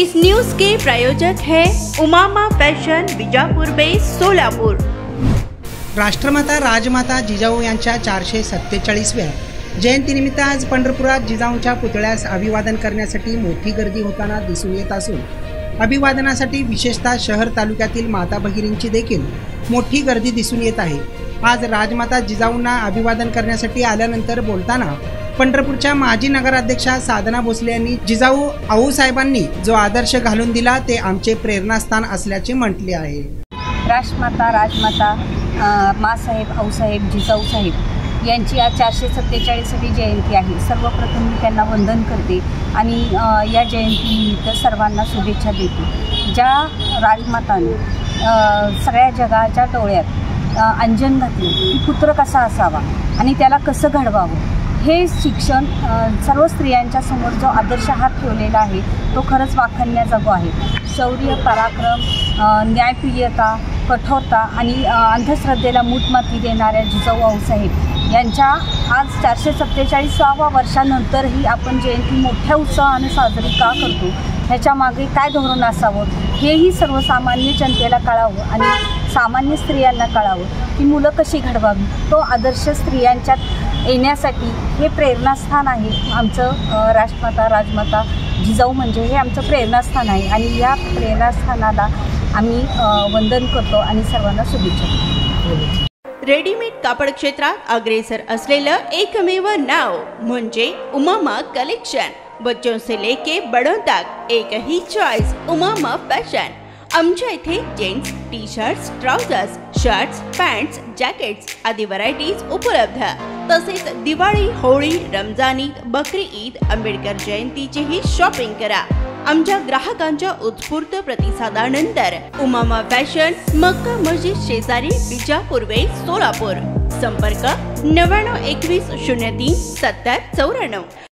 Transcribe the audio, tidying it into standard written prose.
इस news के प्रायोजक है Umama fashion, Bijapur base, Solapur. राष्ट्रमाता राजमाता जिजाऊ यांच्या 447व्या जयंतीनिमित्त आज पंढरपुरात जिजाऊंच्या पुतळ्यास अभिवादन करण्यासाठी मोठी गर्दी होताना दिसून येत असून अभिवादनासाठी विशेषतः शहर तालुक्यातील माता भगिनींची देखील मोठी गर्दी दिसून येत आहे। आज राजमाता जिजाऊंना अभिवादन करण्यासाठी आल्यानंतर बोलताना पंढरपूरच्या माजी नगराध्यक्षा साधना भोसले यांनी जिजाऊ आऊसाहेबांनी जो आदर्श घालून दिला ते आमचे प्रेरणास्थान असल्याचे म्हटले आहे। राष्ट्रमाता राजमाता मासाहेब आऊसाहेब जिजाऊ साहेब यांची आज 447वी जयंती आहे। सर्वप्रथम मी त्यांना वंदन करते आणि या जयंतीनिमित्त सर्वांना शुभेच्छा देते। ज्या राजमातांनी सगळ्या जगाच्या डोळ्यात अंजन घातले की पुत्र कसा असावा आणि त्याला कसं घडवावं हे शिक्षण सर्व स्त्रियांच्या समोर जो आदर्श हात ठेवलेला आहे तो खरंच वाखाणण्याजोगा आहे। शौर्य, पराक्रम, न्यायप्रियता, कठोरता आणि अंधश्रद्धेला मूठमाती देणाऱ्या जिजाऊ आऊसाहेब यांच्या आज 447व्या वर्षानंतरही आपण जयंती मोठ्या उत्साहाने साजरी का करतो, ह्याच्यामागे काय धोरण असावं हेही सर्वसामान्य जनतेला कळावं आणि सामान्य स्त्रियांना कळावं की मुलं कशी घडवावी। तो आदर्श स्त्रियांच्यात येण्यासाठी हे प्रेरणास्थान आहे आमचं। राष्ट्रमाता राजमाता जिजाऊ म्हणजे हे आमचं प्रेरणास्थान आहे आणि या प्रेरणास्थानाला आम्ही वंदन करतो आणि सर्वांना शुभेच्छा देतो। रेडीमेड कापड क्षेत्रात अग्रेसर असलेलं एकमेव नाव म्हणजे उमामा कलेक्शन। बच्चों से लेके बड़ों तक एक ही चॉइस, उमामा फैशन। आमच्या इथे gents T shirts, trousers, shirts, pants, jackets आदी व्हरायटीज उपलब्ध। तसेच दिवाळी, होळी, रमजान ईद, बकरी ईद, आंबेडकर जयंतीचीही शॉपिंग करा। आमच्या ग्राहकांच्या उत्स्फूर्त प्रतिसादानंतर उमामा फॅशन, मक्का मस्जिद शेजारी, बीजापुर वेस, सोलापूर। संपर्क 99 21 03 70 94।